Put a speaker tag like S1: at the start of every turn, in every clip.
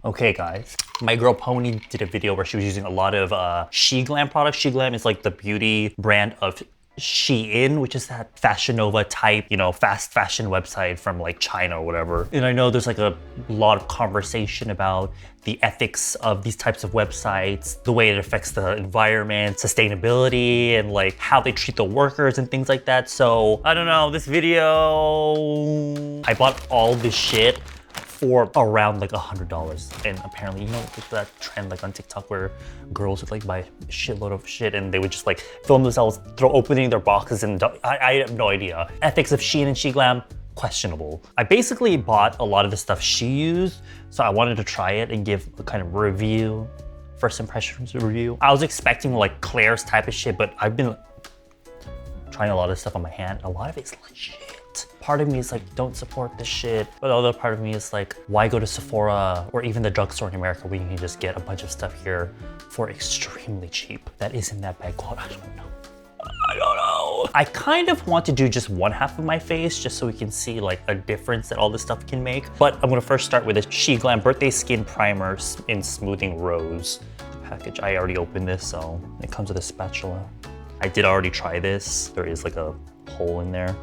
S1: Okay guys, my girl Pony did a video where she was using a lot of SHEGLAM products. SHEGLAM is like the beauty brand of SHEIN, which is that Fashion Nova type, you know, fast fashion website from like China or whatever. And I know there's like a lot of conversation about the ethics of these types of websites, the way it affects the environment, sustainability, and like how they treat the workers and things like that. So I don't know, this video, I bought all this shit for around like $100, and apparently, you know, that trend like on TikTok where girls would like buy a shitload of shit and they would just like film themselves opening their boxes, and I have no idea. Ethics of SHEIN and SHEGLAM, questionable. I basically bought a lot of the stuff she used, so I wanted to try it and give a kind of review, first impressions review. I was expecting like Claire's type of shit, but I've been trying a lot of stuff on my hand. A lot of it's legit. Part of me is like, don't support this shit. But the other part of me is like, why go to Sephora or even the drugstore in America when you can just get a bunch of stuff here for extremely cheap? That isn't that bad quality. I don't know. I kind of want to do just one half of my face just so we can see like a difference that all this stuff can make. But I'm gonna first start with this SHEGLAM Birthday Skin Primer in Smoothing Rose. The package, I already opened this, so it comes with a spatula. I did already try this. There is like a hole in there.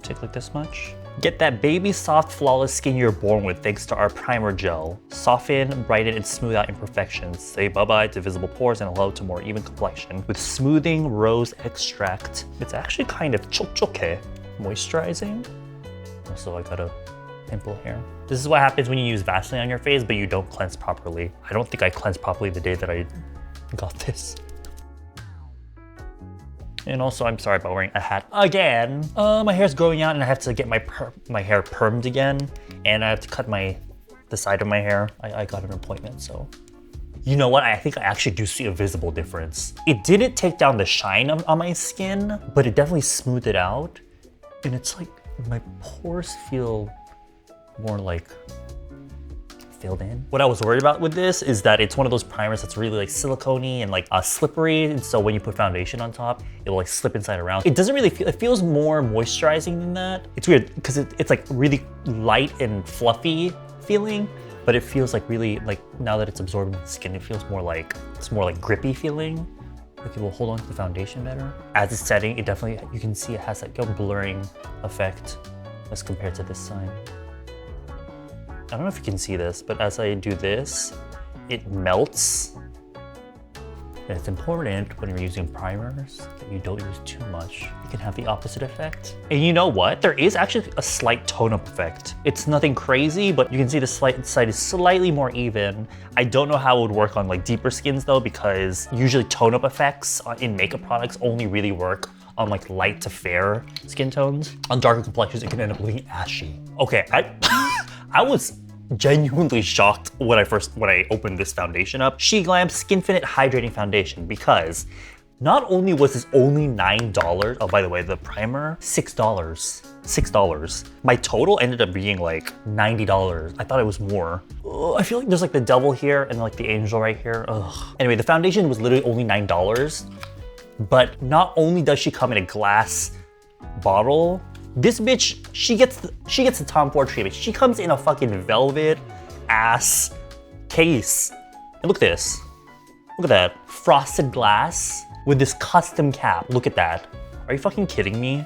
S1: Take like this much. Get that baby soft, flawless skin you're born with thanks to our primer gel. Soften, brighten, and smooth out imperfections. Say bye-bye to visible pores and hello to more even complexion. With smoothing rose extract. It's actually kind of 촉촉해. Moisturizing. Also, I got a pimple here. This is what happens when you use Vaseline on your face, but you don't cleanse properly. I don't think I cleansed properly the day that I got this. And also, I'm sorry about wearing a hat again. My hair's growing out and I have to get my hair permed again. And I have to cut the side of my hair. I got an appointment, so. You know what? I think I actually do see a visible difference. It didn't take down the shine on my skin, but it definitely smoothed it out. And it's like, my pores feel more like filled in. What I was worried about with this is that it's one of those primers that's really like silicone-y and like slippery, and so when you put foundation on top, it will like slip inside around. It doesn't really feel, it feels more moisturizing than that. It's weird because it's like really light and fluffy feeling, but it feels like really like, now that it's absorbing the skin, it feels more like, it's more like grippy feeling. Like it will hold on to the foundation better. As it's setting, it definitely, you can see it has like a blurring effect as compared to this side. I don't know if you can see this, but as I do this, it melts. And it's important when you're using primers that you don't use too much. You can have the opposite effect. And you know what? There is actually a slight tone-up effect. It's nothing crazy, but you can see the side is slightly more even. I don't know how it would work on like deeper skins though, because usually tone-up effects in makeup products only really work on like light to fair skin tones. On darker complexions, it can end up looking ashy. Okay, I was genuinely shocked when I opened this foundation up. SHEGLAM Skinfinite Hydrating Foundation, because not only was this only $9, oh by the way, the primer, $6. My total ended up being like $90. I thought it was more. Ugh, I feel like there's like the devil here and like the angel right here. Ugh. Anyway, the foundation was literally only $9, but not only does she come in a glass bottle, this bitch, she gets the Tom Ford treatment. She comes in a fucking velvet ass case. And look at this. Look at that. Frosted glass with this custom cap. Look at that. Are you fucking kidding me?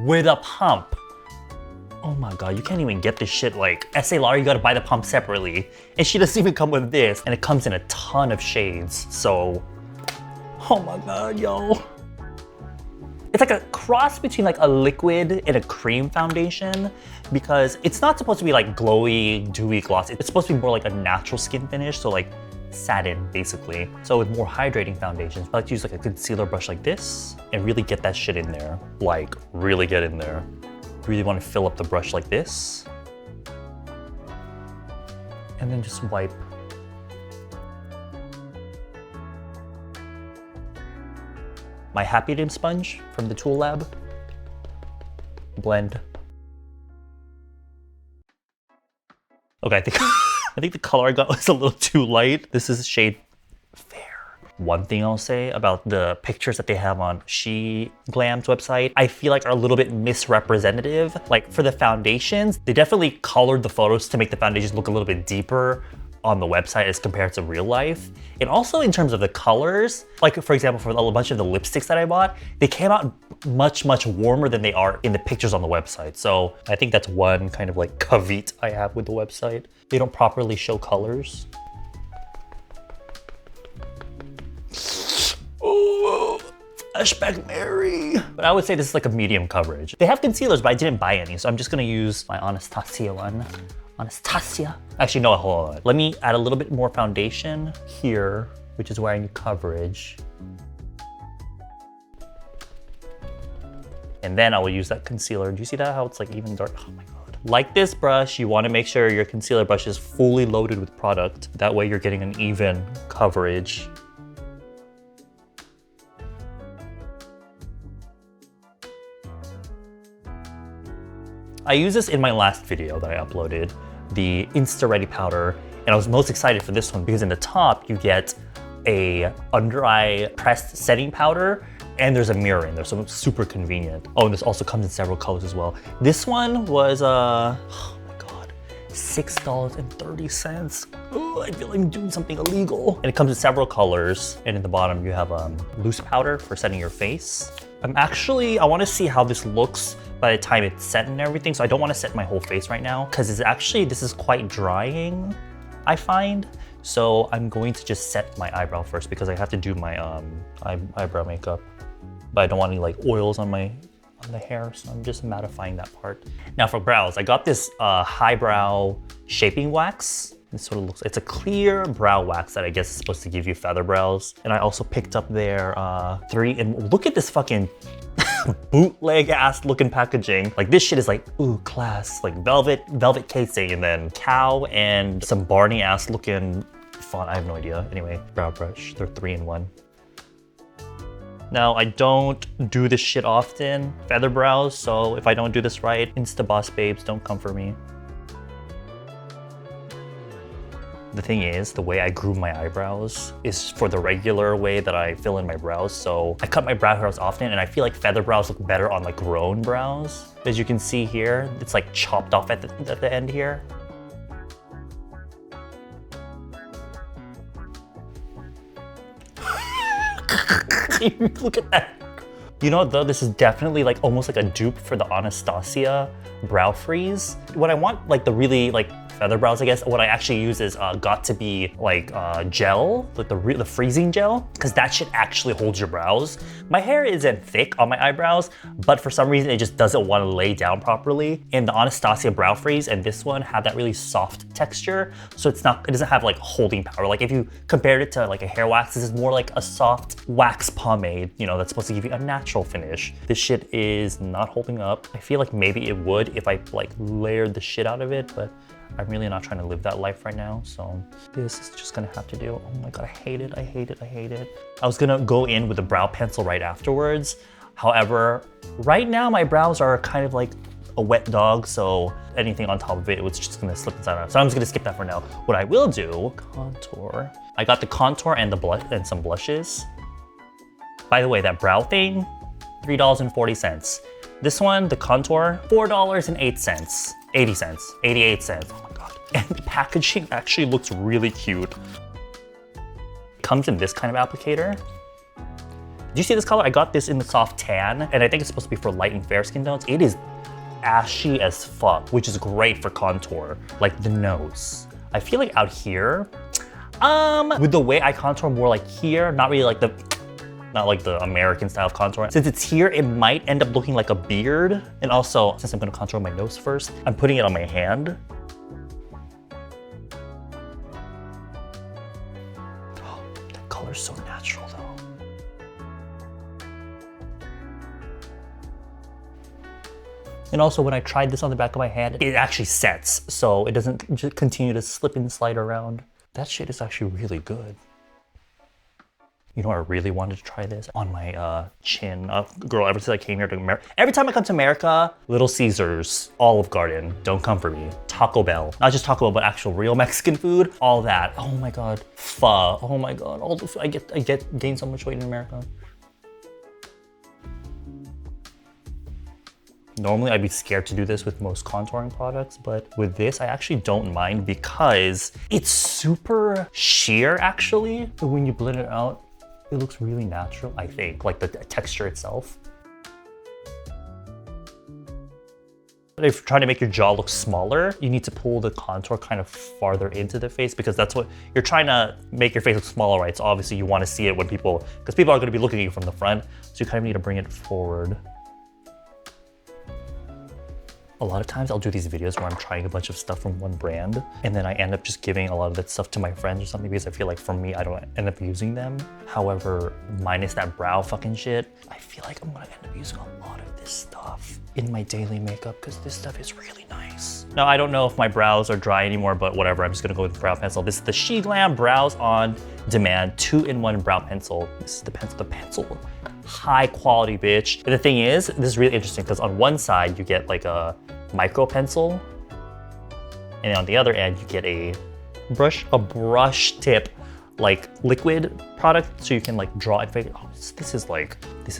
S1: With a pump. Oh my God, you can't even get this shit like Estee Lauder, you gotta buy the pump separately. And she doesn't even come with this. And it comes in a ton of shades. So, oh my God, yo. It's like a cross between like a liquid and a cream foundation, because it's not supposed to be like glowy, dewy gloss. It's supposed to be more like a natural skin finish, so like satin basically. So with more hydrating foundations, I like to use like a concealer brush like this and really get that shit in there. Like really get in there. Really want to fill up the brush like this. And then just wipe. My Happy Dim sponge from the Tool Lab. Blend. Okay, I think the color I got was a little too light. This is shade Fair. One thing I'll say about the pictures that they have on SHEGLAM's website, I feel like are a little bit misrepresentative. Like for the foundations, they definitely colored the photos to make the foundations look a little bit deeper. on the website as compared to real life. And also in terms of the colors, like for example, for a bunch of the lipsticks that I bought, they came out much, much warmer than they are in the pictures on the website. So I think that's one kind of like caveat I have with the website. They don't properly show colors. Oh, flashback Mary. But I would say this is like a medium coverage. They have concealers, but I didn't buy any, so I'm just gonna use my Anastasia one. Anastasia. Actually, no, hold on. Let me add a little bit more foundation here, which is where I need coverage. And then I will use that concealer. Do you see that, how it's like even dark? Oh my God. Like this brush, you wanna make sure your concealer brush is fully loaded with product. That way you're getting an even coverage. I used this in my last video that I uploaded, the Insta-Ready powder, and I was most excited for this one because in the top you get a under eye pressed setting powder and there's a mirror in there, so it's super convenient. Oh, and this also comes in several colors as well. This one was, oh my God, $6.30. Oh, I feel like I'm doing something illegal. And it comes in several colors, and in the bottom you have loose powder for setting your face. I wanna see how this looks by the time it's set and everything, so I don't wanna set my whole face right now, because this is quite drying, I find. So I'm going to just set my eyebrow first because I have to do my eyebrow makeup. But I don't want any like oils on the hair, so I'm just mattifying that part. Now for brows, I got this highbrow shaping wax. This sort of looks, it's a clear brow wax that I guess is supposed to give you feather brows. And I also picked up their and look at this fucking bootleg ass looking packaging. Like this shit is like, ooh, class, like velvet casing, and then cow and some Barney ass looking font. I have no idea. Anyway, brow brush, they're 3-in-1. Now, I don't do this shit often, feather brows, so if I don't do this right, Insta boss babes, don't come for me. The thing is, the way I groove my eyebrows is for the regular way that I fill in my brows. So I cut my brow hairs often, and I feel like feather brows look better on like grown brows. As you can see here, it's like chopped off at the end here. Look at that. You know, though, this is definitely like almost like a dupe for the Anastasia brow freeze. When I want like the really like feather brows, I guess, what I actually use is got to be like gel, like the freezing gel, because that shit actually holds your brows. My hair isn't thick on my eyebrows, but for some reason it just doesn't want to lay down properly. And the Anastasia brow freeze and this one have that really soft texture, so it doesn't have like holding power. Like if you compared it to like a hair wax, this is more like a soft wax pomade, you know, that's supposed to give you a natural finish. This shit is not holding up. I feel like maybe it would if I like layered the shit out of it, but I'm really not trying to live that life right now, so this is just gonna have to do. Oh my God, I hate it, I hate it, I hate it. I was gonna go in with a brow pencil right afterwards. However, right now my brows are kind of like a wet dog, so anything on top of it was just gonna slip inside out. So I'm just gonna skip that for now. What I will do, contour. I got the contour and the blush and some blushes. By the way, that brow thing, $3.40. This one, the contour, $4.08. 80 cents, 88 cents, oh my God. And the packaging actually looks really cute. It comes in this kind of applicator. Do you see this color? I got this in the soft tan, and I think it's supposed to be for light and fair skin tones. It is ashy as fuck, which is great for contour, like the nose. I feel like out here, with the way I contour more like here, not really like not like the American style of contour. Since it's here, it might end up looking like a beard. And also, since I'm gonna contour my nose first, I'm putting it on my hand. Oh, that color's so natural though. And also when I tried this on the back of my hand, it actually sets, so it doesn't just continue to slip and slide around. That shit is actually really good. You know, I really wanted to try this on my chin. Girl, ever since I came here to America, every time I come to America, Little Caesars, Olive Garden, don't come for me. Taco Bell, not just Taco Bell, but actual real Mexican food, all that. Oh my God, pho, oh my God, all the food. I gain so much weight in America. Normally I'd be scared to do this with most contouring products, but with this I actually don't mind because it's super sheer actually. But when you blend it out, it looks really natural, I think, like the texture itself. But if you're trying to make your jaw look smaller, you need to pull the contour kind of farther into the face because that's what you're trying to make your face look smaller, right? So obviously you want to see it when because people are going to be looking at you from the front. So you kind of need to bring it forward. A lot of times I'll do these videos where I'm trying a bunch of stuff from one brand and then I end up just giving a lot of that stuff to my friends or something because I feel like for me, I don't end up using them. However, minus that brow fucking shit, I feel like I'm gonna end up using a lot of this stuff in my daily makeup because this stuff is really nice. Now, I don't know if my brows are dry anymore, but whatever, I'm just gonna go with brow pencil. This is the SHEGLAM Brows on Demand 2-in-1 brow pencil. This is the pencil. High quality, bitch. And the thing is, this is really interesting because on one side you get like a micro pencil, and on the other end you get a brush tip, like liquid product, so you can like draw and fake. Oh, this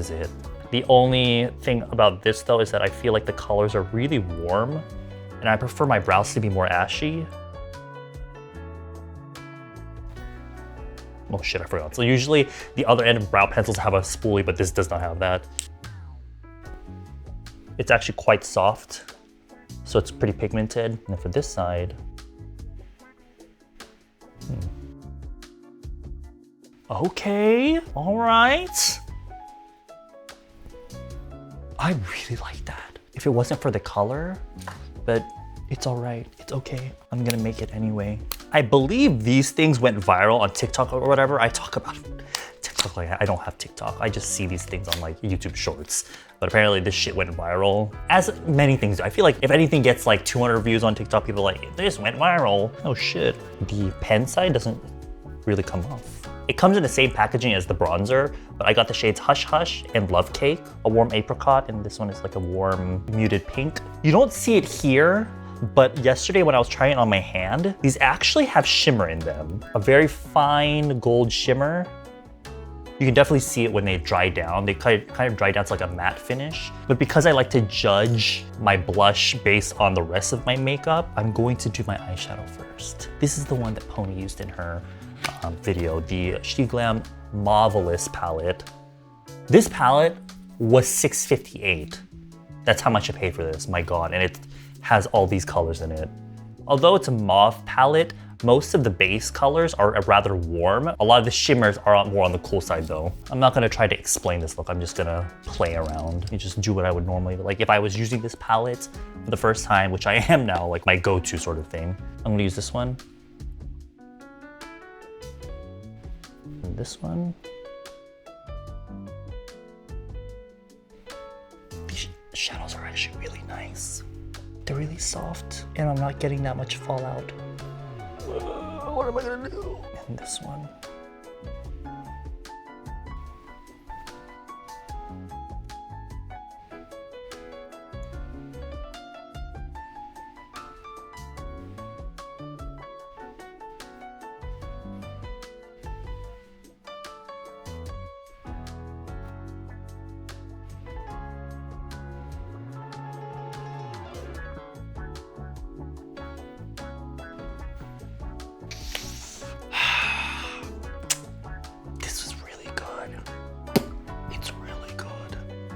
S1: is it. The only thing about this though is that I feel like the colors are really warm, and I prefer my brows to be more ashy. Oh shit, I forgot. So usually the other end of brow pencils have a spoolie, but this does not have that. It's actually quite soft, so it's pretty pigmented. And then for this side, okay, all right. I really like that. If it wasn't for the color, but it's all right, it's okay. I'm gonna make it anyway. I believe these things went viral on TikTok or whatever. I talk about TikTok like I don't have TikTok. I just see these things on like YouTube shorts. But apparently this shit went viral. As many things do. I feel like if anything gets like 200 views on TikTok, people are like, this went viral. Oh shit. The pen side doesn't really come off. It comes in the same packaging as the bronzer, but I got the shades Hush Hush and Love Cake, a warm apricot, and this one is like a warm muted pink. You don't see it here, but yesterday when I was trying it on my hand, these actually have shimmer in them. A very fine gold shimmer. You can definitely see it when they dry down. They kind of dry down to like a matte finish. But because I like to judge my blush based on the rest of my makeup, I'm going to do my eyeshadow first. This is the one that Pony used in her video, the SHEGLAM Mauve-olous Palette. This palette was $6.58. That's how much I paid for this, my God. And it has all these colors in it. Although it's a mauve palette, most of the base colors are rather warm. A lot of the shimmers are more on the cool side though. I'm not gonna try to explain this look. I'm just gonna play around and just do what I would normally do. Like if I was using this palette for the first time, which I am now, like my go-to sort of thing. I'm gonna use this one. And this one. These shadows are actually really nice. They're really soft, and I'm not getting that much fallout. What am I gonna do? And this one.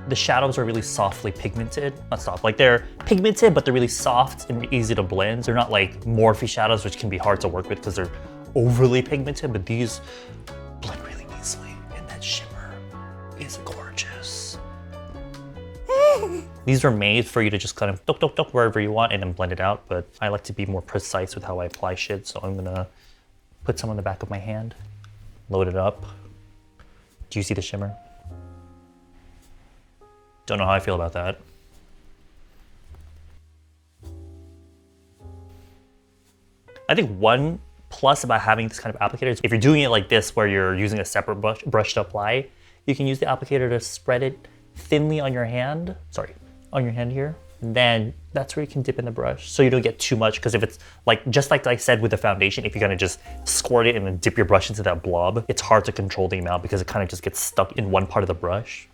S1: The shadows are really softly pigmented. Not soft, like they're pigmented, but they're really soft and easy to blend. They're not like Morphe shadows, which can be hard to work with because they're overly pigmented, but these blend really easily. And that shimmer is gorgeous. These are made for you to just kind of tuk wherever you want and then blend it out, but I like to be more precise with how I apply shit, so I'm gonna put some on the back of my hand, load it up. Do you see the shimmer? Don't know how I feel about that. I think one plus about having this kind of applicator is if you're doing it like this where you're using a separate brush to apply, you can use the applicator to spread it thinly on your hand. Sorry, on your hand here. And then that's where you can dip in the brush so you don't get too much, because if it's like, just like I said with the foundation, if you're gonna just squirt it and then dip your brush into that blob, it's hard to control the amount because it kind of just gets stuck in one part of the brush.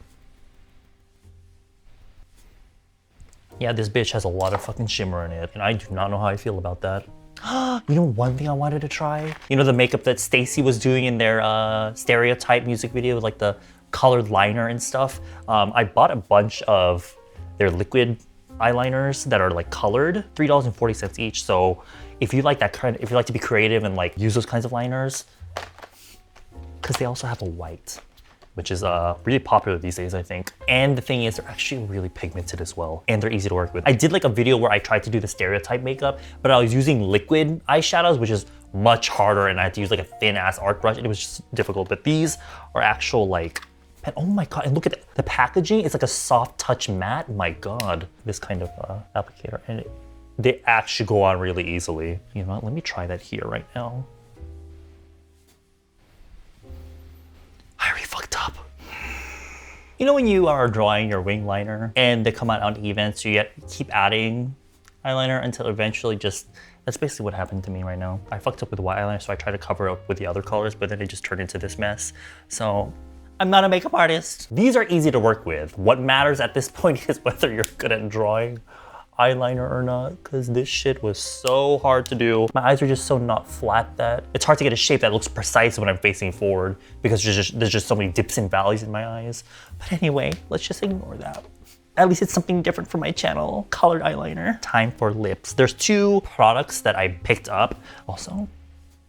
S1: Yeah, this bitch has a lot of fucking shimmer in it, and I do not know how I feel about that. You know one thing I wanted to try? You know the makeup that Stacy was doing in their Stereotype music video with like the colored liner and stuff? I bought a bunch of their liquid eyeliners that are like colored, $3.40 each. So if you like that kind of, if you like to be creative and like use those kinds of liners, because they also have a white, which is really popular these days, I think. And the thing is, they're actually really pigmented as well, and they're easy to work with. I did like a video where I tried to do the Stereotype makeup, but I was using liquid eyeshadows, which is much harder, and I had to use like a thin ass art brush, and it was just difficult. But these are actual like, and oh my God, and look at the packaging. It's like a soft touch matte. My God, this kind of applicator. And they actually go on really easily. You know what, let me try that here right now. I already fucked up. You know when you are drawing your wing liner and they come out uneven, so you keep adding eyeliner until eventually that's basically what happened to me right now. I fucked up with the white eyeliner, so I tried to cover it up with the other colors, but then it just turned into this mess. So I'm not a makeup artist. These are easy to work with. What matters at this point is whether you're good at drawing eyeliner or not, because this shit was so hard to do. My eyes are just so not flat that it's hard to get a shape that looks precise when I'm facing forward, because there's just so many dips and valleys in my eyes. But anyway, let's just ignore that. At least it's something different for my channel. Colored eyeliner. Time for lips. There's two products that I picked up. Also,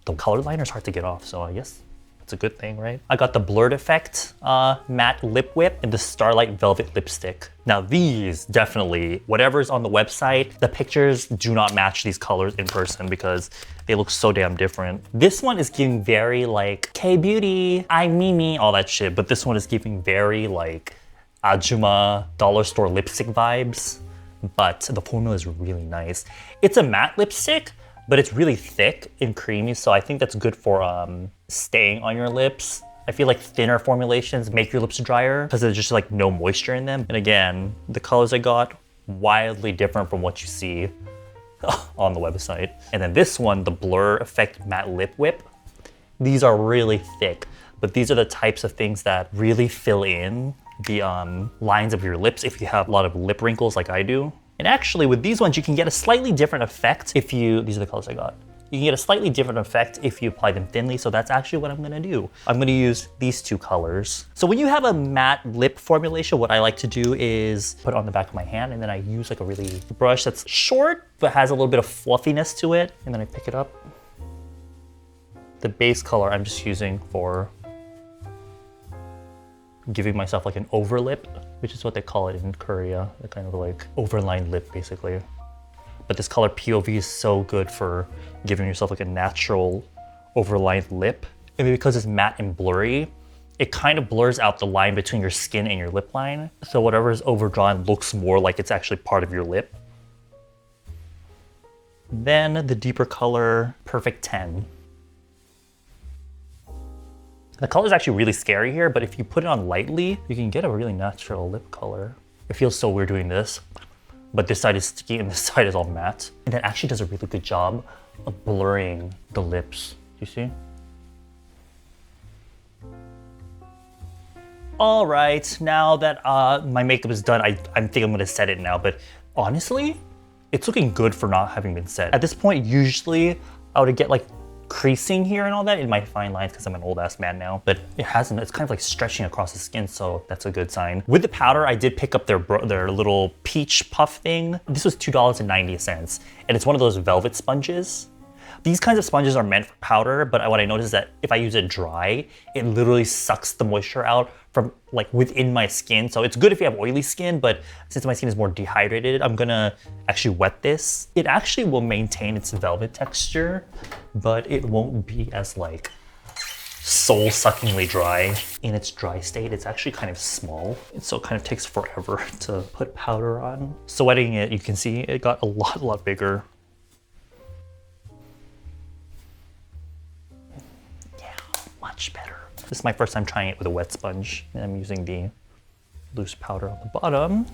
S1: the colored liner is hard to get off, so I guess it's a good thing, right? I got the Blurred Effect matte lip whip and the Starlight Velvet lipstick. Now these definitely, whatever's on the website, the pictures do not match these colors in person because they look so damn different. This one is giving very like K-beauty, I'm Mimi, all that shit, but this one is giving very like Ajuma dollar store lipstick vibes, but the formula is really nice. It's a matte lipstick, but it's really thick and creamy, so I think that's good for staying on your lips. I feel like thinner formulations make your lips drier because there's just like no moisture in them. And again, the colors I got, wildly different from what you see on the website. And then this one, the Blur Effect Matte Lip Whip, these are really thick, but these are the types of things that really fill in the lines of your lips if you have a lot of lip wrinkles like I do. And actually with these ones, you can get a slightly different effect if you, these are the colors I got. You can get a slightly different effect if you apply them thinly, so that's actually what I'm gonna do. I'm gonna use these two colors. So when you have a matte lip formulation, what I like to do is put it on the back of my hand, and then I use like a really brush that's short, but has a little bit of fluffiness to it, and then I pick it up. The base color I'm just using for giving myself like an overlip, which is what they call it in Korea, the kind of like overlined lip basically. But this color POV is so good for giving yourself like a natural overlined lip. And because it's matte and blurry, it kind of blurs out the line between your skin and your lip line. So whatever is overdrawn looks more like it's actually part of your lip. Then the deeper color, Perfect 10. The color is actually really scary here, but if you put it on lightly, you can get a really natural lip color. It feels so weird doing this, but this side is sticky and this side is all matte. And it actually does a really good job of blurring the lips. Do you see? All right, now that my makeup is done, I think I'm gonna set it now, but honestly, it's looking good for not having been set. At this point, usually I would get like creasing here and all that in my fine lines because I'm an old ass man now, but it hasn't. It's kind of like stretching across the skin, so that's a good sign. With the powder, I did pick up their little peach puff thing. This was $2.90, and it's one of those velvet sponges. These kinds of sponges are meant for powder, but what I noticed is that if I use it dry, it literally sucks the moisture out from like within my skin. So it's good if you have oily skin, but since my skin is more dehydrated, I'm gonna actually wet this. It actually will maintain its velvet texture, but it won't be as like soul-suckingly dry. In its dry state, it's actually kind of small, and so it kind of takes forever to put powder on. So wetting it, you can see it got a lot bigger. Much better. This is my first time trying it with a wet sponge, and I'm using the loose powder on the bottom.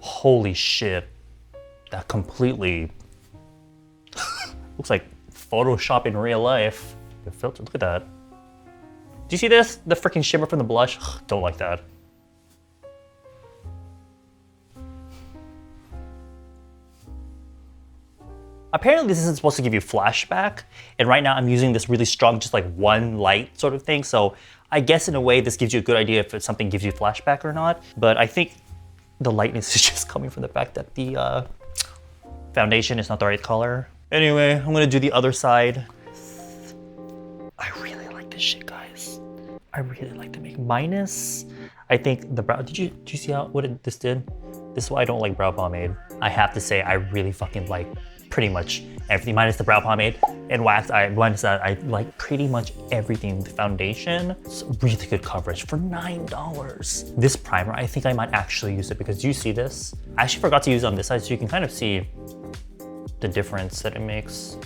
S1: Holy shit, that completely looks like Photoshop in real life. The filter, look at that. Do you see this? The freaking shimmer from the blush? Don't like that. Apparently this isn't supposed to give you flashback, and right now I'm using this really strong, just like one light sort of thing, so I guess in a way this gives you a good idea if something gives you flashback or not, but I think the lightness is just coming from the fact that the foundation is not the right color. Anyway, I'm gonna do the other side. I really like this shit, guys. I really like to make minus. I think the brow, did you see what this did? This is why I don't like brow pomade. I have to say, I really fucking like pretty much everything minus the brow pomade and wax. I like pretty much everything with the foundation. It's really good coverage for $9. This primer, I think I might actually use it because you see this? I actually forgot to use it on this side so you can kind of see the difference that it makes.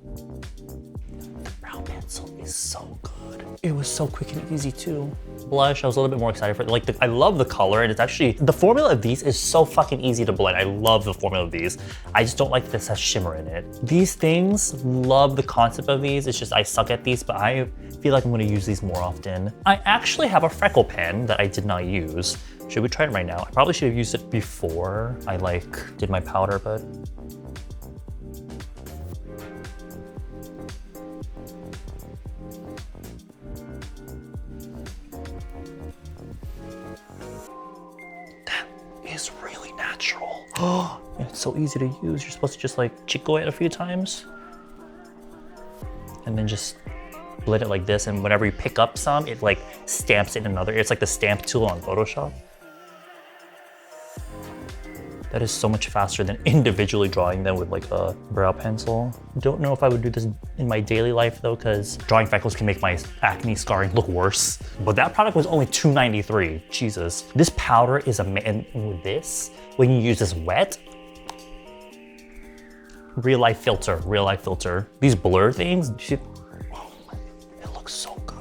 S1: The brow pencil is so good. It was so quick and easy too. Blush, I was a little bit more excited for it. Like, I love the color, and it's actually, the formula of these is so fucking easy to blend. I love the formula of these. I just don't like that this has shimmer in it. These things, love the concept of these. It's just, I suck at these, but I feel like I'm gonna use these more often. I actually have a Freckle pen that I did not use. Should we try it right now? I probably should have used it before I like did my powder, but. Is really natural. Oh, it's so easy to use. You're supposed to just like chico it a few times and then just blend it like this, and whenever you pick up some, it like stamps it in another. It's like the stamp tool on Photoshop. That is so much faster than individually drawing them with like a brow pencil. Don't know if I would do this in my daily life though, because drawing freckles can make my acne scarring look worse. But that product was only $2.93. Jesus. This powder is and with this, when you use this wet, real life filter. These blur things, oh my, it looks so good.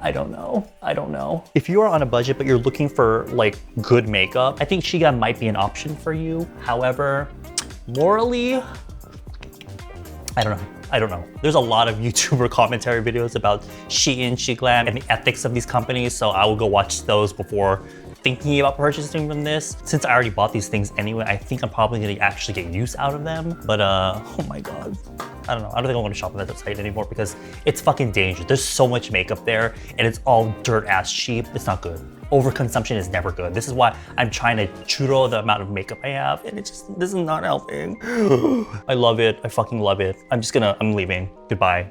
S1: I don't know. If you are on a budget but you're looking for like good makeup, I think SHEGLAM might be an option for you. However, morally, I don't know. There's a lot of YouTuber commentary videos about SHEIN, SHEGLAM, and the ethics of these companies, so I will go watch those before thinking about purchasing from this. Since I already bought these things anyway, I think I'm probably gonna actually get use out of them. But oh my God. I don't know. I don't think I want to shop on that site anymore because it's fucking dangerous. There's so much makeup there and it's all dirt ass cheap. It's not good. Overconsumption is never good. This is why I'm trying to churro the amount of makeup I have, and this is not helping. I love it. I fucking love it. I'm leaving. Goodbye.